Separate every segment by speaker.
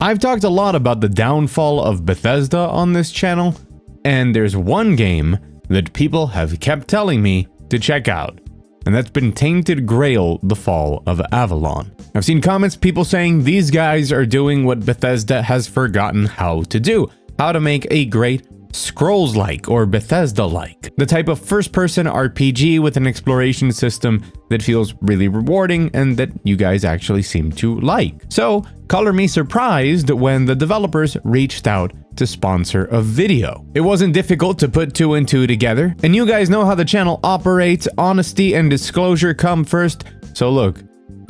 Speaker 1: I've talked a lot about the downfall of Bethesda on this channel, and there's one game that people have kept telling me to check out, and that's been Tainted Grail: The Fall of Avalon. I've seen comments, people saying these guys are doing what Bethesda has forgotten how to do, how to make a great Scrolls-like or Bethesda-like, the type of first-person RPG with an exploration system that feels really rewarding and that you guys actually seem to like. So, color me surprised when the developers reached out to sponsor a video. It wasn't difficult to put 2 and 2 together, and you guys know how the channel operates. Honesty and disclosure come first. So look,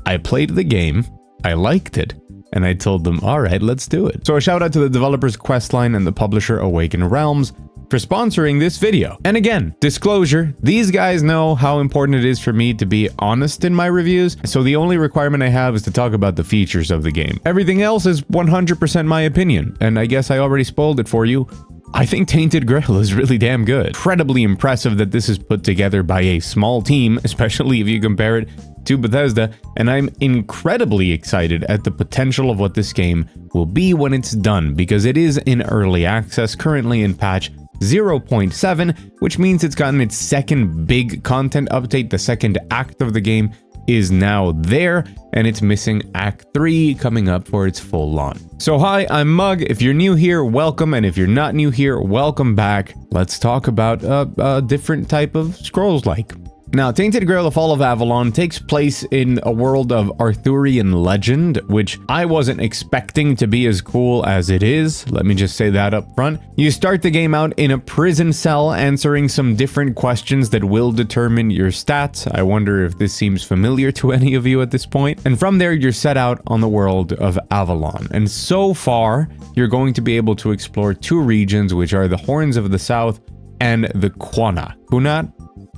Speaker 1: I played the game, I liked it, and I told them, alright, let's do it. So a shout out to the developers Questline and the publisher Awaken Realms for sponsoring this video. And again, disclosure, these guys know how important it is for me to be honest in my reviews, so the only requirement I have is to talk about the features of the game. Everything else is 100% my opinion, and I guess I already spoiled it for you. I think Tainted Grail is really damn good. Incredibly impressive that this is put together by a small team, especially if you compare it to Bethesda, and I'm incredibly excited at the potential of what this game will be when it's done, because it is in early access, currently in patch 0.7, which means it's gotten its second big content update. The second act of the game is now there, and it's missing Act 3 coming up for its full launch. So hi, I'm Mug. If you're new here, welcome, and if you're not new here, welcome back. Let's talk about a different type of Scrolls-like. Now, Tainted Grail: The Fall of Avalon takes place in a world of Arthurian legend, which I wasn't expecting to be as cool as it is. Let me just say that up front. You start the game out in a prison cell, answering some different questions that will determine your stats. I wonder if this seems familiar to any of you at this point. And from there, you're set out on the world of Avalon. And so far, you're going to be able to explore 2 regions, which are the Horns of the South and the Kunat.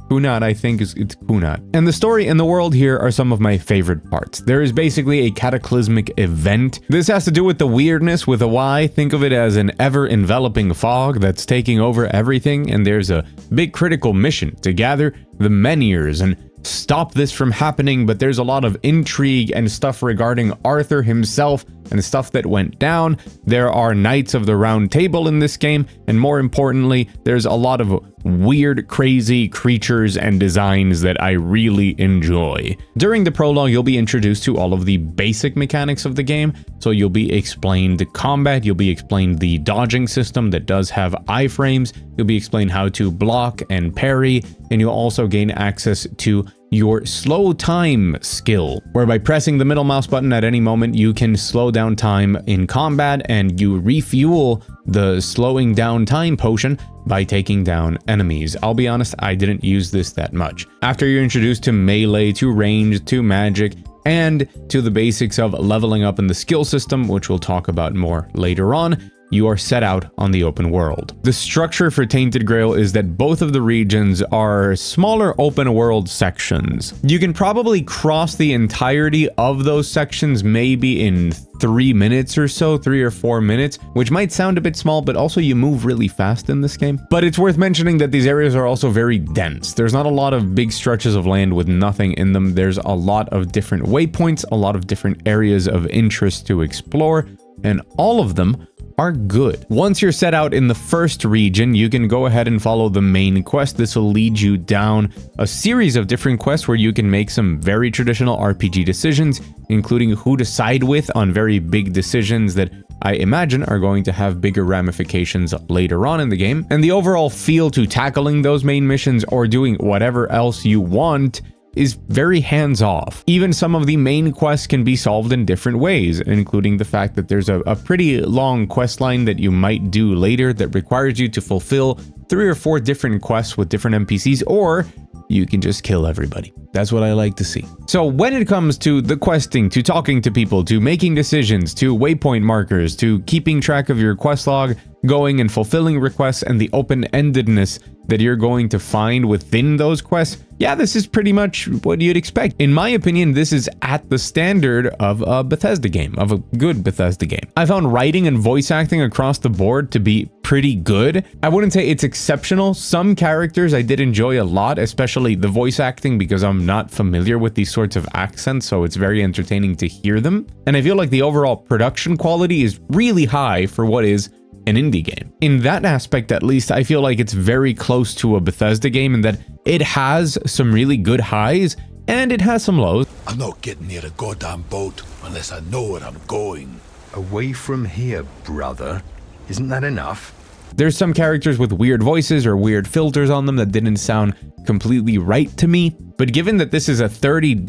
Speaker 1: Kunat, I think it's Kunat. And the story and the world here are some of my favorite parts. There is basically a cataclysmic event. This has to do with the weirdness with a Y. Think of it as an ever-enveloping fog that's taking over everything, and there's a big critical mission to gather the Menhirs and stop this from happening, but there's a lot of intrigue and stuff regarding Arthur himself and stuff that went down. There are Knights of the Round Table in this game, and more importantly, there's a lot of weird, crazy creatures and designs that I really enjoy. During the prologue, you'll be introduced to all of the basic mechanics of the game, so you'll be explained combat, you'll be explained the dodging system that does have iframes, you'll be explained how to block and parry, and you'll also gain access to your slow time skill, where by pressing the middle mouse button at any moment, you can slow down time in combat, and you refuel the slowing down time potion by taking down enemies. I'll be honest, I didn't use this that much. After you're introduced to melee, to range, to magic, and to the basics of leveling up in the skill system, which we'll talk about more later on, you are set out on the open world. The structure for Tainted Grail is that both of the regions are smaller open world sections. You can probably cross the entirety of those sections maybe in 3 minutes or so, 3 or 4 minutes, which might sound a bit small, but also you move really fast in this game. But it's worth mentioning that these areas are also very dense. There's not a lot of big stretches of land with nothing in them. There's a lot of different waypoints, a lot of different areas of interest to explore, and all of them are good. Once you're set out in the first region, you can go ahead and follow the main quest. This will lead you down a series of different quests where you can make some very traditional RPG decisions, including who to side with on very big decisions that I imagine are going to have bigger ramifications later on in the game. And the overall feel to tackling those main missions or doing whatever else you want is very hands-off. Even some of the main quests can be solved in different ways, including the fact that there's a pretty long quest line that you might do later that requires you to fulfill 3 or 4 different quests with different NPCs, or you can just kill everybody. That's what I like to see. So when it comes to the questing, to talking to people, to making decisions, to waypoint markers, to keeping track of your quest log, going and fulfilling requests, and the open-endedness that you're going to find within those quests, yeah, this is pretty much what you'd expect. In my opinion, this is at the standard of a Bethesda game, of a good Bethesda game. I found writing and voice acting across the board to be pretty good. I wouldn't say it's exceptional. Some characters I did enjoy a lot, especially the voice acting, because I'm not familiar with these sorts of accents, so it's very entertaining to hear them. And I feel like the overall production quality is really high for what is an indie game. In that aspect, at least, I feel like it's very close to a Bethesda game in that it has some really good highs and it has some lows.
Speaker 2: I'm not getting near a goddamn boat unless I know where I'm going.
Speaker 3: Away from here, brother. Isn't that enough?
Speaker 1: There's some characters with weird voices or weird filters on them that didn't sound completely right to me, but given that this is a $30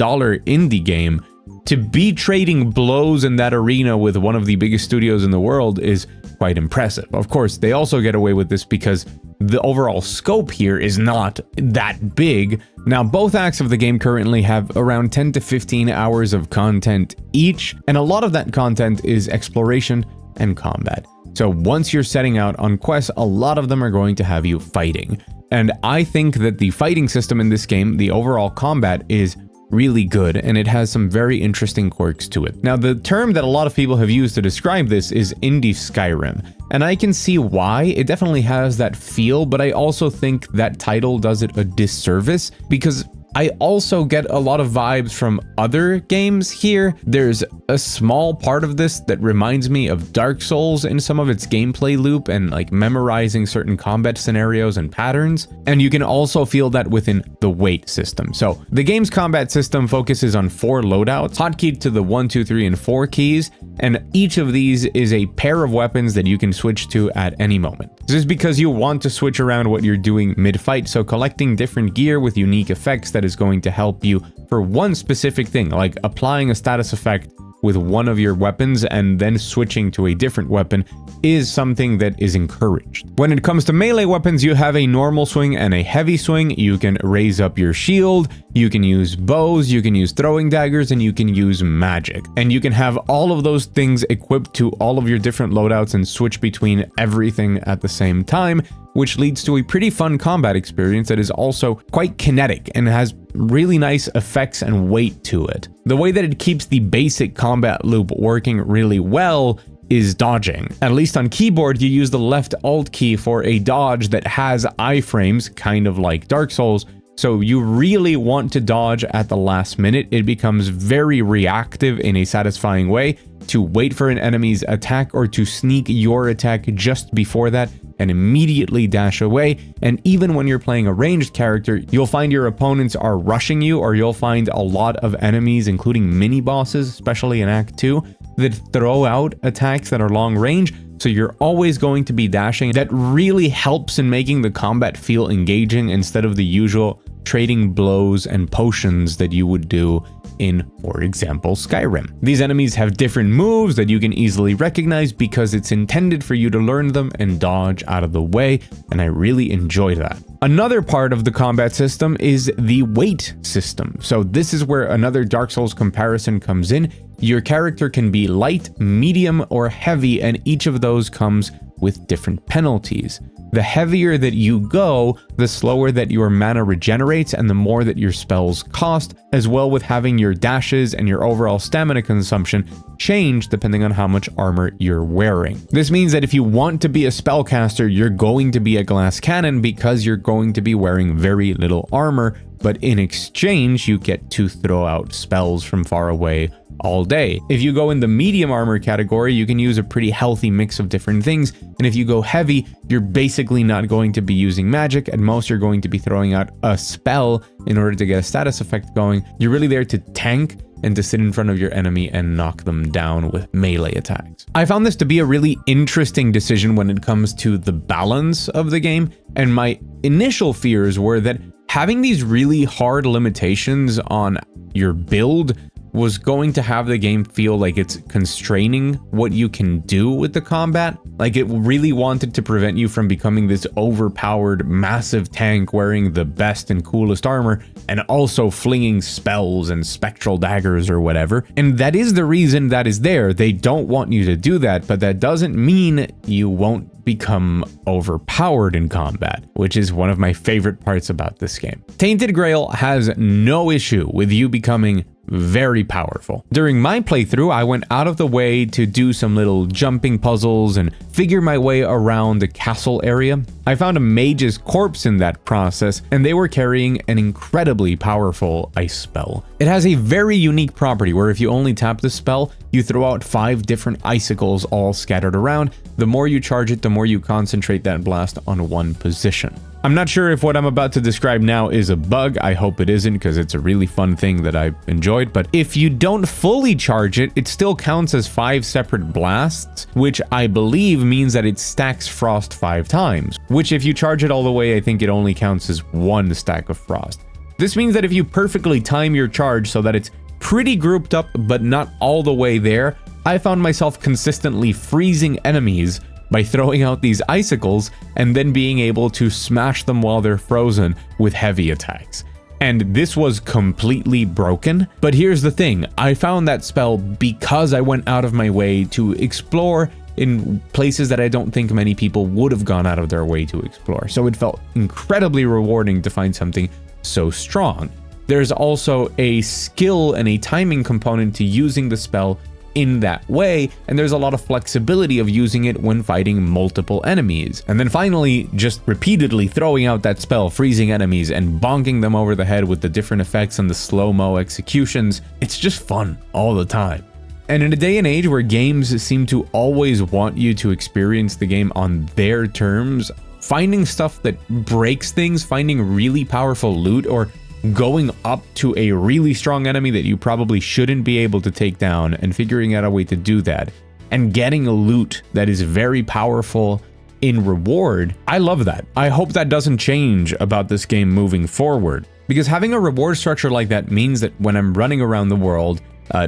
Speaker 1: indie game, to be trading blows in that arena with one of the biggest studios in the world is quite impressive. Of course, they also get away with this because the overall scope here is not that big. Now, both acts of the game currently have around 10 to 15 hours of content each, and a lot of that content is exploration and combat. So once you're setting out on quests, a lot of them are going to have you fighting. And I think that the fighting system in this game, the overall combat, is really good, and it has some very interesting quirks to it. Now, the term that a lot of people have used to describe this is indie Skyrim, and I can see why. It definitely has that feel, but I also think that title does it a disservice because I also get a lot of vibes from other games here. There's a small part of this that reminds me of Dark Souls in some of its gameplay loop and like memorizing certain combat scenarios and patterns. And you can also feel that within the weight system. So the game's combat system focuses on 4 loadouts, hotkeyed to the 1, 2, 3, and 4 keys. And each of these is a pair of weapons that you can switch to at any moment. This is because you want to switch around what you're doing mid-fight, so collecting different gear with unique effects that is going to help you for one specific thing, like applying a status effect with one of your weapons and then switching to a different weapon is something that is encouraged. When it comes to melee weapons, you have a normal swing and a heavy swing. You can raise up your shield, you can use bows, you can use throwing daggers, and you can use magic. And you can have all of those things equipped to all of your different loadouts and switch between everything at the same time, which leads to a pretty fun combat experience that is also quite kinetic and has really nice effects and weight to it. The way that it keeps the basic combat loop working really well is dodging. At least on keyboard, you use the left alt key for a dodge that has iframes, kind of like Dark Souls, so you really want to dodge at the last minute. It becomes very reactive in a satisfying way to wait for an enemy's attack or to sneak your attack just before that and immediately dash away. And even when you're playing a ranged character, you'll find your opponents are rushing you, or you'll find a lot of enemies, including mini bosses, especially in Act 2, that throw out attacks that are long range. So you're always going to be dashing. That really helps in making the combat feel engaging instead of the usual trading blows and potions that you would do in, for example, Skyrim. These enemies have different moves that you can easily recognize because it's intended for you to learn them and dodge out of the way, and I really enjoy that. Another part of the combat system is the weight system. So this is where another Dark Souls comparison comes in. Your character can be light, medium, or heavy, and each of those comes with different penalties. The heavier that you go, the slower that your mana regenerates and the more that your spells cost, as well with having your dashes and your overall stamina consumption change depending on how much armor you're wearing. This means that if you want to be a spellcaster, you're going to be a glass cannon because you're going to be wearing very little armor, but in exchange, you get to throw out spells from far away all day. If you go in the medium armor category, you can use a pretty healthy mix of different things. And if you go heavy, you're basically not going to be using magic. At most, you're going to be throwing out a spell in order to get a status effect going. You're really there to tank and to sit in front of your enemy and knock them down with melee attacks. I found this to be a really interesting decision when it comes to the balance of the game. And my initial fears were that having these really hard limitations on your build was going to have the game feel like it's constraining what you can do with the combat. Like it really wanted to prevent you from becoming this overpowered massive tank wearing the best and coolest armor and also flinging spells and spectral daggers or whatever. And that is the reason that is there. They don't want you to do that, but that doesn't mean you won't become overpowered in combat, which is one of my favorite parts about this game. Tainted Grail has no issue with you becoming very powerful. During my playthrough, I went out of the way to do some little jumping puzzles and figure my way around the castle area. I found a mage's corpse in that process, and they were carrying an incredibly powerful ice spell. It has a very unique property where if you only tap the spell, you throw out 5 different icicles all scattered around. The more you charge it, the more you concentrate that blast on one position. I'm not sure if what I'm about to describe now is a bug. I hope it isn't, because it's a really fun thing that I enjoyed. But if you don't fully charge it, it still counts as 5 separate blasts, which I believe means that it stacks frost 5 times, which if you charge it all the way, I think it only counts as 1 stack of frost. This means that if you perfectly time your charge so that it's pretty grouped up but not all the way there, I found myself consistently freezing enemies by throwing out these icicles and then being able to smash them while they're frozen with heavy attacks. And this was completely broken. But here's the thing, I found that spell because I went out of my way to explore in places that I don't think many people would have gone out of their way to explore. So it felt incredibly rewarding to find something so strong. There's also a skill and a timing component to using the spell in that way, and there's a lot of flexibility of using it when fighting multiple enemies. And then finally, just repeatedly throwing out that spell, freezing enemies and bonking them over the head with the different effects and the slow-mo executions. It's just fun all the time. And in a day and age where games seem to always want you to experience the game on their terms, finding stuff that breaks things, finding really powerful loot, or going up to a really strong enemy that you probably shouldn't be able to take down and figuring out a way to do that and getting a loot that is very powerful in reward, I love that. I hope that doesn't change about this game moving forward, because having a reward structure like that means that when I'm running around the world,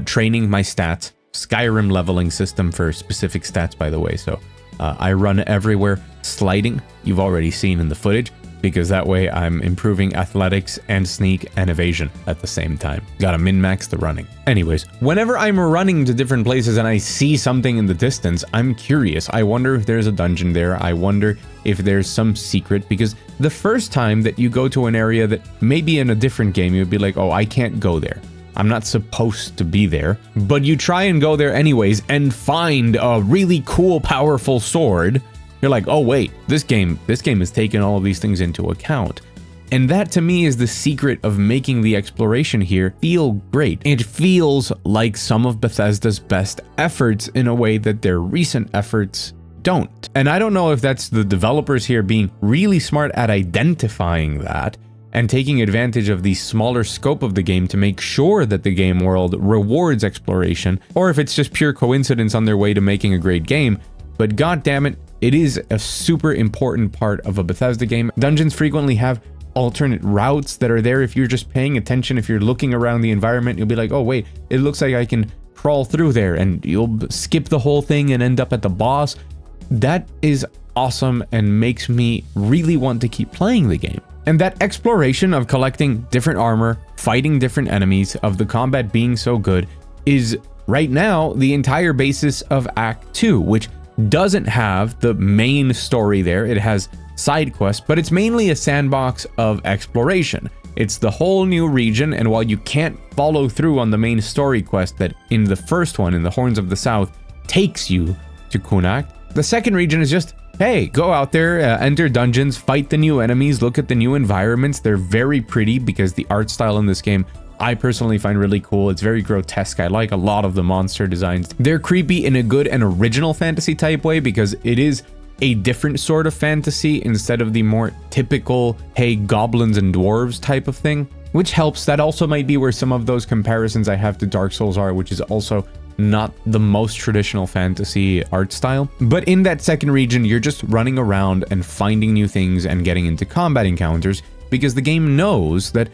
Speaker 1: training my stats, Skyrim leveling system for specific stats, by the way, so I run everywhere, sliding, you've already seen in the footage, because that way I'm improving athletics and sneak and evasion at the same time. Gotta min-max the running. Anyways, whenever I'm running to different places and I see something in the distance, I'm curious. I wonder if there's a dungeon there. I wonder if there's some secret, because the first time that you go to an area that maybe in a different game, you'd be like, oh, I can't go there. I'm not supposed to be there. But you try and go there anyways and find a really cool, powerful sword. You're like, oh wait, this game is taking all of these things into account. And that to me is the secret of making the exploration here feel great. It feels like some of Bethesda's best efforts in a way that their recent efforts don't. And I don't know if that's the developers here being really smart at identifying that and taking advantage of the smaller scope of the game to make sure that the game world rewards exploration, or if it's just pure coincidence on their way to making a great game. But god damn it, it is a super important part of a Bethesda game. Dungeons frequently have alternate routes that are there if you're just paying attention. If you're looking around the environment, you'll be like, oh wait, it looks like I can crawl through there, and you'll skip the whole thing and end up at the boss. That is awesome and makes me really want to keep playing the game. And that exploration of collecting different armor, fighting different enemies, of the combat being so good, is right now the entire basis of Act 2, which doesn't have the main story there. It has side quests, but it's mainly a sandbox of exploration. It's the whole new region, and while you can't follow through on the main story quest that in the first one, in the Horns of the South, takes you to Kunak, the second region is just, hey, go out there, enter dungeons, fight the new enemies, look at the new environments. They're very pretty because the art style in this game I personally find really cool. It's very grotesque. I like a lot of the monster designs. They're creepy in a good and original fantasy type way because it is a different sort of fantasy instead of the more typical, hey, goblins and dwarves type of thing, which helps. That also might be where some of those comparisons I have to Dark Souls are, which is also not the most traditional fantasy art style. But in that second region, you're just running around and finding new things and getting into combat encounters because the game knows that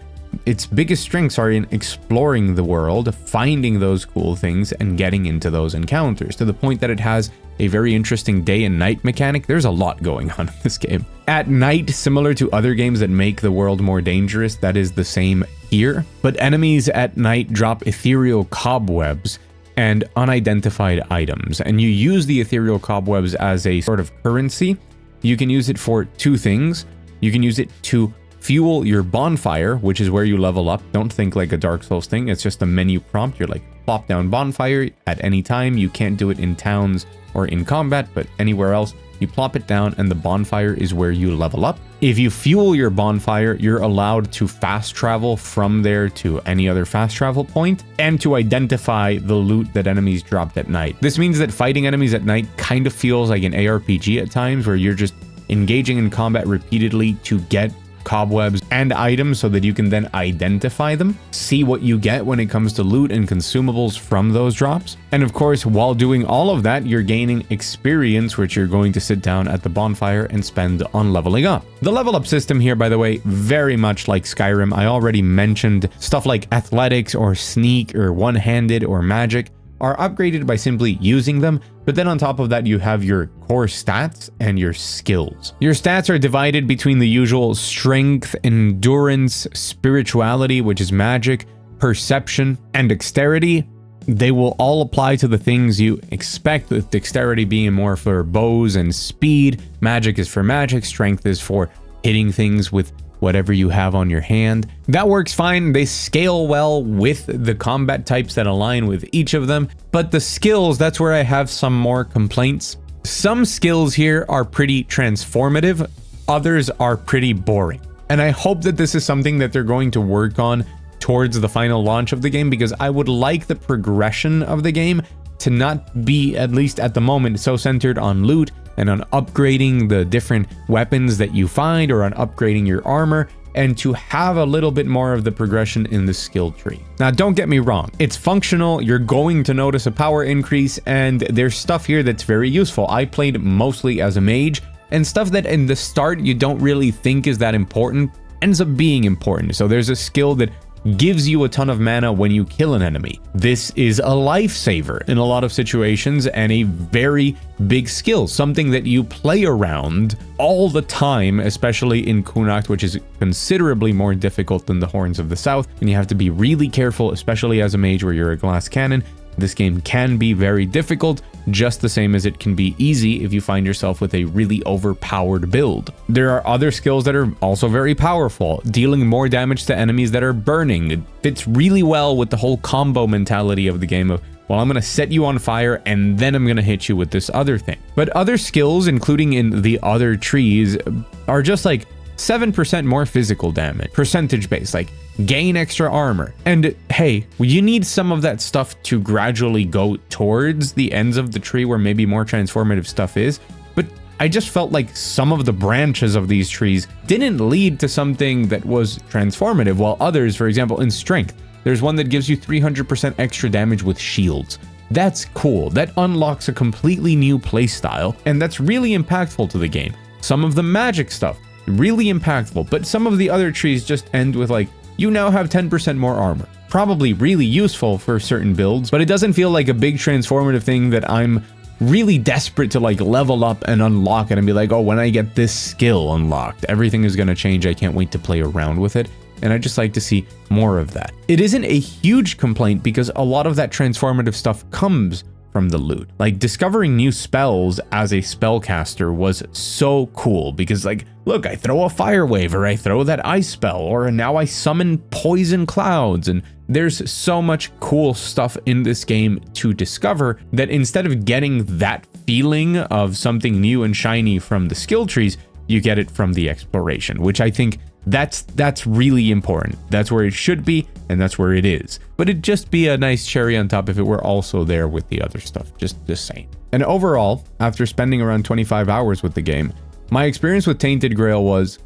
Speaker 1: its biggest strengths are in exploring the world, finding those cool things, and getting into those encounters, to the point that it has a very interesting day and night mechanic. There's a lot going on in this game. At night, similar to other games that make the world more dangerous, that is the same here. But enemies at night drop ethereal cobwebs and unidentified items, and you use the ethereal cobwebs as a sort of currency. You can use it for two things. You can use it to fuel your bonfire, which is where you level up. Don't think like a Dark Souls thing. It's just a menu prompt. You're like, plop down bonfire at any time. You can't do it in towns or in combat, but anywhere else, you plop it down and the bonfire is where you level up. If you fuel your bonfire, you're allowed to fast travel from there to any other fast travel point and to identify the loot that enemies dropped at night. This means that fighting enemies at night kind of feels like an ARPG at times, where you're just engaging in combat repeatedly to get cobwebs and items so that you can then identify them, see what you get when it comes to loot and consumables from those drops. And of course, while doing all of that, you're gaining experience, which you're going to sit down at the bonfire and spend on leveling up. The level up system here, by the way, very much like Skyrim. I already mentioned stuff like athletics or sneak or one-handed or magic are upgraded by simply using them, but then on top of that you have your core stats and your skills. Your stats are divided between the usual strength, endurance, spirituality, which is magic, perception, and dexterity. They will all apply to the things you expect, with dexterity being more for bows and speed, magic is for magic, strength is for hitting things with whatever you have on your hand. That works fine. They scale well with the combat types that align with each of them, but the skills, that's where I have some more complaints. Some skills here are pretty transformative, others are pretty boring. And I hope that this is something that they're going to work on towards the final launch of the game, because I would like the progression of the game to not be, at least at the moment, so centered on loot and on upgrading the different weapons that you find, or on upgrading your armor, and to have a little bit more of the progression in the skill tree. Now, don't get me wrong, it's functional, you're going to notice a power increase, and there's stuff here that's very useful. I played mostly as a mage, and stuff that in the start you don't really think is that important ends up being important. So there's a skill that gives you a ton of mana when you kill an enemy. This is a lifesaver in a lot of situations and a very big skill, something that you play around all the time, especially in Kunakt, which is considerably more difficult than the Horns of the South, and you have to be really careful, especially as a mage where you're a glass cannon. This game can be very difficult, just the same as it can be easy if you find yourself with a really overpowered build. There are other skills that are also very powerful, dealing more damage to enemies that are burning. It fits really well with the whole combo mentality of the game of, well, I'm going to set you on fire and then I'm going to hit you with this other thing. But other skills, including in the other trees, are just like 7% more physical damage, percentage based, like gain extra armor. And hey, you need some of that stuff to gradually go towards the ends of the tree where maybe more transformative stuff is. But I just felt like some of the branches of these trees didn't lead to something that was transformative, while others, for example, in strength, there's one that gives you 300% extra damage with shields. That's cool. That unlocks a completely new playstyle, and that's really impactful to the game. Some of the magic stuff, really impactful, but some of the other trees just end with like, you now have 10% more armor. Probably really useful for certain builds, but it doesn't feel like a big transformative thing that I'm really desperate to like level up and unlock it and be like, oh, when I get this skill unlocked, everything is going to change. I can't wait to play around with it. And I just like to see more of that. It isn't a huge complaint because a lot of that transformative stuff comes from the loot. Like discovering new spells as a spellcaster was so cool because like, look, I throw a fire wave, or I throw that ice spell, or now I summon poison clouds. And there's so much cool stuff in this game to discover that instead of getting that feeling of something new and shiny from the skill trees, you get it from the exploration, which I think that's really important. That's where it should be, and that's where it is. But it'd just be a nice cherry on top if it were also there with the other stuff, just saying. And overall, after spending around 25 hours with the game, my experience with Tainted Grail was,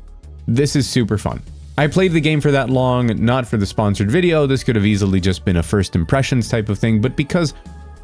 Speaker 1: this is super fun. I played the game for that long, not for the sponsored video. This could have easily just been a first impressions type of thing, but because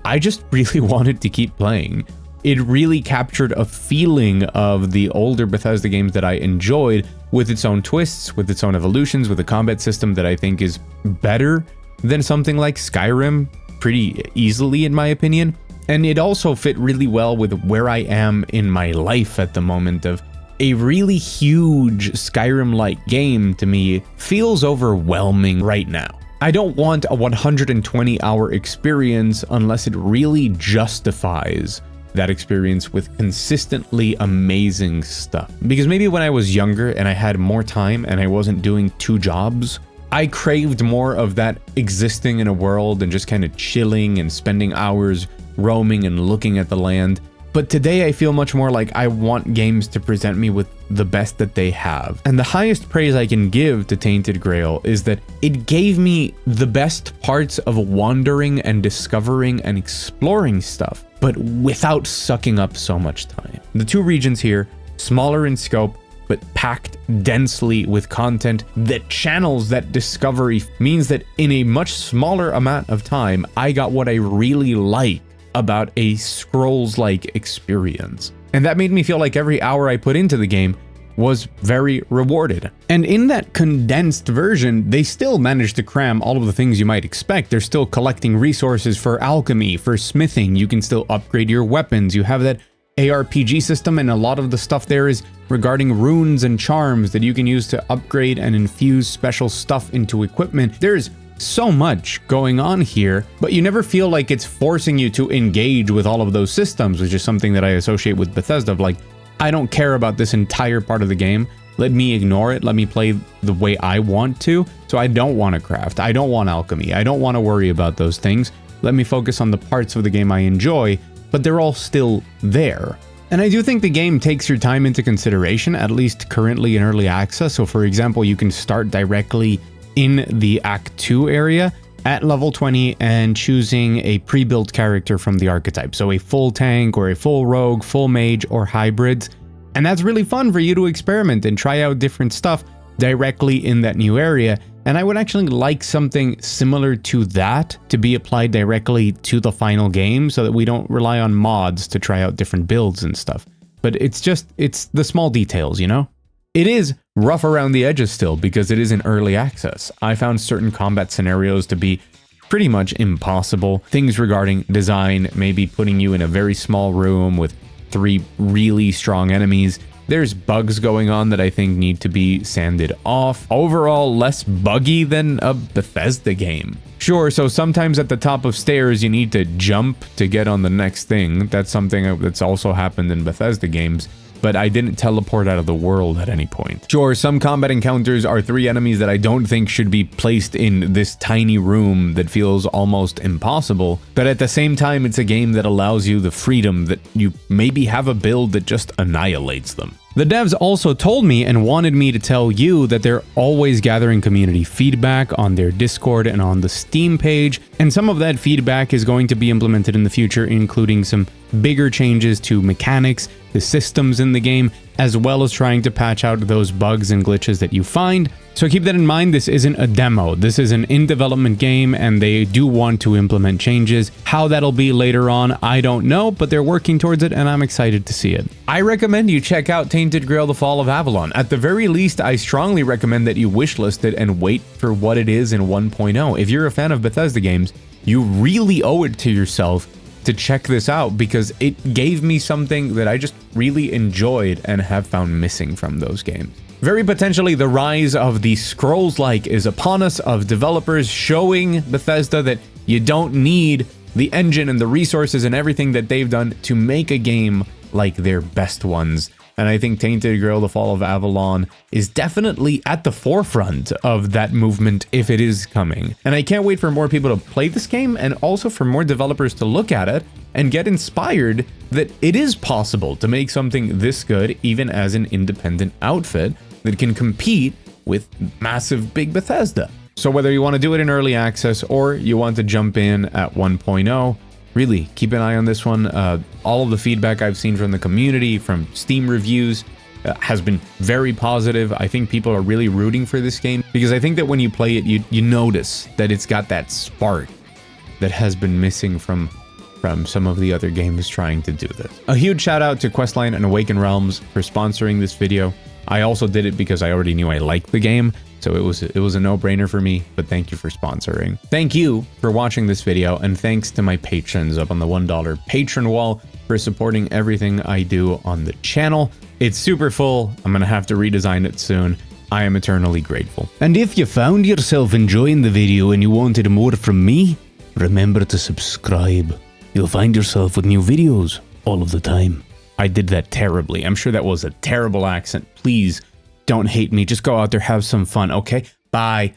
Speaker 1: I just really wanted to keep playing. It really captured a feeling of the older Bethesda games that I enjoyed, with its own twists, with its own evolutions, with a combat system that I think is better than something like Skyrim, pretty easily in my opinion. And it also fit really well with where I am in my life at the moment. Of a really huge Skyrim-like game to me feels overwhelming right now. I don't want a 120-hour experience unless it really justifies that experience with consistently amazing stuff. Because maybe when I was younger and I had more time and I wasn't doing 2 jobs, I craved more of that existing in a world and just kind of chilling and spending hours roaming and looking at the land. But today I feel much more like I want games to present me with the best that they have. And the highest praise I can give to Tainted Grail is that it gave me the best parts of wandering and discovering and exploring stuff, but without sucking up so much time. The 2 regions here, smaller in scope, but packed densely with content that channels that discovery, means that in a much smaller amount of time, I got what I really like about a Scrolls-like experience. And that made me feel like every hour I put into the game was very rewarded. And in that condensed version, they still managed to cram all of the things you might expect. They're still collecting resources for alchemy, for smithing. You can still upgrade your weapons. You have that ARPG system, and a lot of the stuff there is regarding runes and charms that you can use to upgrade and infuse special stuff into equipment. There's so much going on here, but you never feel like it's forcing you to engage with all of those systems, which is something that I associate with Bethesda of like, I don't care about this entire part of the game. Let me ignore it. Let me play the way I want to. So I don't want to craft. I don't want alchemy. I don't want to worry about those things. Let me focus on the parts of the game I enjoy, but they're all still there. And I do think the game takes your time into consideration, at least currently in early access. So for example, you can start directly in the Act 2 area at level 20 and choosing a pre-built character from the archetype. So a full tank or a full rogue, full mage, or hybrids. And that's really fun for you to experiment and try out different stuff directly in that new area. And I would actually like something similar to that to be applied directly to the final game so that we don't rely on mods to try out different builds and stuff. But it's the small details, you know? It is rough around the edges still because it is in early access. I found certain combat scenarios to be pretty much impossible. Things regarding design, maybe putting you in a very small room with 3 really strong enemies. There's bugs going on that I think need to be sanded off. Overall, less buggy than a Bethesda game. Sure, so sometimes at the top of stairs you need to jump to get on the next thing. That's something that's also happened in Bethesda games. But I didn't teleport out of the world at any point. Sure, some combat encounters are 3 enemies that I don't think should be placed in this tiny room that feels almost impossible, but at the same time, it's a game that allows you the freedom that you maybe have a build that just annihilates them. The devs also told me and wanted me to tell you that they're always gathering community feedback on their Discord and on the Steam page, and some of that feedback is going to be implemented in the future, including some bigger changes to mechanics, the systems in the game, as well as trying to patch out those bugs and glitches that you find. So keep that in mind, this isn't a demo, this is an in-development game, and they do want to implement changes. How that'll be later on, I don't know, but they're working towards it, and I'm excited to see it. I recommend you check out Tainted Grail: The Fall of Avalon. At the very least, I strongly recommend that you wishlist it and wait for what it is in 1.0. If you're a fan of Bethesda games, you really owe it to yourself to check this out because it gave me something that I just really enjoyed and have found missing from those games. Very potentially, the rise of the Scrolls-like is upon us, of developers showing Bethesda that you don't need the engine and the resources and everything that they've done to make a game like their best ones. And I think Tainted Grail: The Fall of Avalon is definitely at the forefront of that movement if it is coming. And I can't wait for more people to play this game and also for more developers to look at it and get inspired that it is possible to make something this good even as an independent outfit that can compete with massive big Bethesda. So whether you want to do it in early access or you want to jump in at 1.0, really keep an eye on this one. All of the feedback I've seen from the community, from Steam reviews, has been very positive. I think people are really rooting for this game because I think that when you play it, you notice that it's got that spark that has been missing from some of the other games trying to do this. A huge shout out to Questline and Awaken Realms for sponsoring this video. I also did it because I already knew I liked the game, so it was a no-brainer for me, but thank you for sponsoring. Thank you for watching this video, and thanks to my patrons up on the $1 patron wall for supporting everything I do on the channel. It's super full. I'm gonna have to redesign it soon. I am eternally grateful. And if you found yourself enjoying the video and you wanted more from me, remember to subscribe. You'll find yourself with new videos all of the time. I did that terribly. I'm sure that was a terrible accent. Please don't hate me. Just go out there, have some fun, okay? Bye.